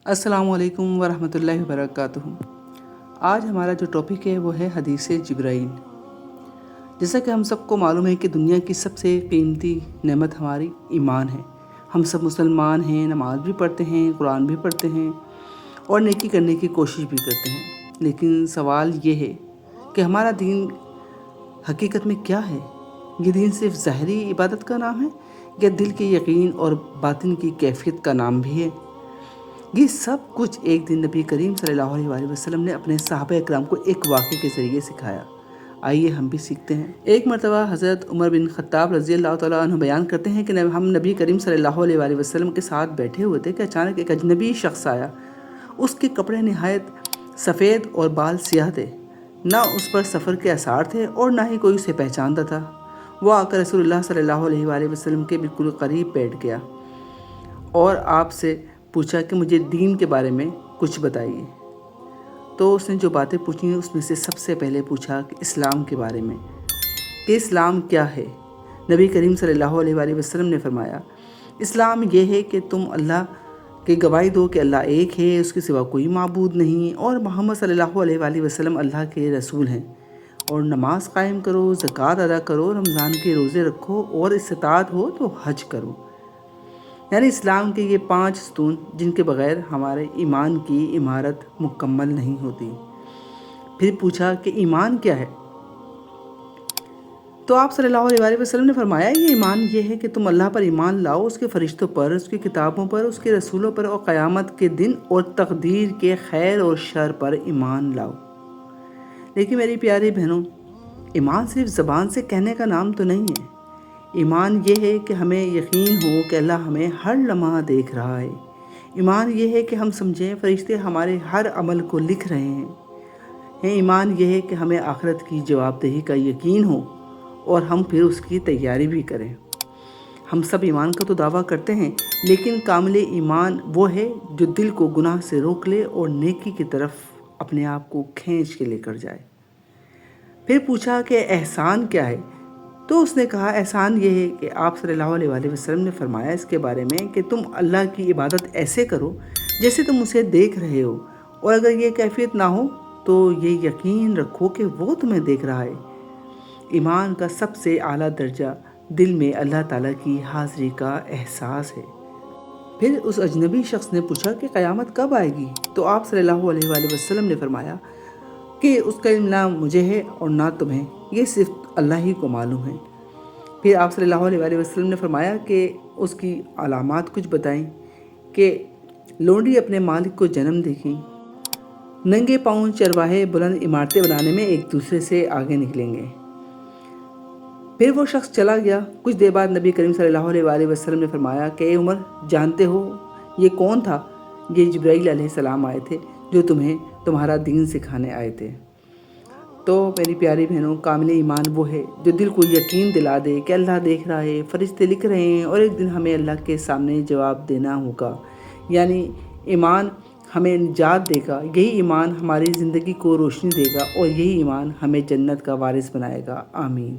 السلام علیکم ورحمۃ اللہ وبرکاتہ۔ آج ہمارا جو ٹاپک ہے وہ ہے حدیث جبرائیل۔ جیسا کہ ہم سب کو معلوم ہے کہ دنیا کی سب سے قیمتی نعمت ہماری ایمان ہے۔ ہم سب مسلمان ہیں، نماز بھی پڑھتے ہیں، قرآن بھی پڑھتے ہیں اور نیکی کرنے کی کوشش بھی کرتے ہیں، لیکن سوال یہ ہے کہ ہمارا دین حقیقت میں کیا ہے؟ یہ دین صرف ظاہری عبادت کا نام ہے یا دل کے یقین اور باطن کی کیفیت کا نام بھی ہے؟ یہ سب کچھ ایک دن نبی کریم صلی اللہ علیہ وآلہ وسلم نے اپنے صحابہ اکرام کو ایک واقعے کے ذریعے سکھایا۔ آئیے ہم بھی سیکھتے ہیں۔ ایک مرتبہ حضرت عمر بن خطاب رضی اللہ تعالیٰ عنہ بیان کرتے ہیں کہ ہم نبی کریم صلی اللہ علیہ وآلہ وسلم کے ساتھ بیٹھے ہوئے تھے کہ اچانک ایک اجنبی شخص آیا۔ اس کے کپڑے نہایت سفید اور بال سیاہ تھے، نہ اس پر سفر کے آثار تھے اور نہ ہی کوئی اسے پہچانتا تھا۔ وہ آ کر رسول اللہ صلی اللہ علیہ وآلہ وسلم کے بالکل قریب بیٹھ گیا اور آپ سے پوچھا کہ مجھے دین کے بارے میں کچھ بتائیے۔ تو اس نے جو باتیں پوچھیں اس میں سے سب سے پہلے پوچھا کہ اسلام کے بارے میں، کہ اسلام کیا ہے؟ نبی کریم صلی اللہ علیہ وآلہ وسلم نے فرمایا، اسلام یہ ہے کہ تم اللہ کی گواہی دو کہ اللہ ایک ہے، اس کے سوا کوئی معبود نہیں، اور محمد صلی اللہ علیہ وآلہ وسلم اللہ کے رسول ہیں، اور نماز قائم کرو، زکوٰۃ ادا کرو، رمضان کے روزے رکھو، اور استطاعت ہو تو حج کرو۔ یعنی اسلام کے یہ 5 ستون جن کے بغیر ہمارے ایمان کی عمارت مکمل نہیں ہوتی۔ پھر پوچھا کہ ایمان کیا ہے؟ تو آپ صلی اللہ علیہ وآلہ وسلم نے فرمایا، یہ ایمان یہ ہے کہ تم اللہ پر ایمان لاؤ، اس کے فرشتوں پر، اس کی کتابوں پر، اس کے رسولوں پر، اور قیامت کے دن اور تقدیر کے خیر اور شر پر ایمان لاؤ۔ لیکن میری پیاری بہنوں، ایمان صرف زبان سے کہنے کا نام تو نہیں ہے۔ ایمان یہ ہے کہ ہمیں یقین ہو کہ اللہ ہمیں ہر لمحہ دیکھ رہا ہے۔ ایمان یہ ہے کہ ہم سمجھیں فرشتے ہمارے ہر عمل کو لکھ رہے ہیں۔ ایمان یہ ہے کہ ہمیں آخرت کی جواب دہی کا یقین ہو اور ہم پھر اس کی تیاری بھی کریں۔ ہم سب ایمان کا تو دعویٰ کرتے ہیں، لیکن کامل ایمان وہ ہے جو دل کو گناہ سے روک لے اور نیکی کی طرف اپنے آپ کو کھینچ کے لے کر جائے۔ پھر پوچھا کہ احسان کیا ہے؟ تو اس نے کہا، احسان یہ ہے کہ آپ صلی اللہ علیہ وآلہ وسلم نے فرمایا اس کے بارے میں کہ تم اللہ کی عبادت ایسے کرو جیسے تم اسے دیکھ رہے ہو، اور اگر یہ کیفیت نہ ہو تو یہ یقین رکھو کہ وہ تمہیں دیکھ رہا ہے۔ ایمان کا سب سے اعلیٰ درجہ دل میں اللہ تعالیٰ کی حاضری کا احساس ہے۔ پھر اس اجنبی شخص نے پوچھا کہ قیامت کب آئے گی؟ تو آپ صلی اللہ علیہ وآلہ وسلم نے فرمایا کہ اس کا علم نہ مجھے ہے اور نہ تمہیں، یہ صرف اللہ ہی کو معلوم ہے۔ پھر آپ صلی اللہ علیہ وآلہ وسلم نے فرمایا کہ اس کی علامات کچھ بتائیں، کہ لونڈی اپنے مالک کو جنم دے گی، ننگے پاؤں چرواہے بلند عمارتیں بنانے میں ایک دوسرے سے آگے نکلیں گے۔ پھر وہ شخص چلا گیا۔ کچھ دیر بعد نبی کریم صلی اللہ علیہ وآلہ وسلم نے فرمایا کہ اے عمر، جانتے ہو یہ کون تھا؟ یہ جبرائیل علیہ السلام آئے تھے جو تمہیں تمہارا دین سکھانے آئے تھے۔ تو میری پیاری بہنوں، کامل ایمان وہ ہے جو دل کو یقین دلا دے کہ اللہ دیکھ رہا ہے، فرشتے لکھ رہے ہیں، اور ایک دن ہمیں اللہ کے سامنے جواب دینا ہوگا۔ یعنی ایمان ہمیں نجات دے گا، یہی ایمان ہماری زندگی کو روشنی دے گا، اور یہی ایمان ہمیں جنت کا وارث بنائے گا۔ آمین۔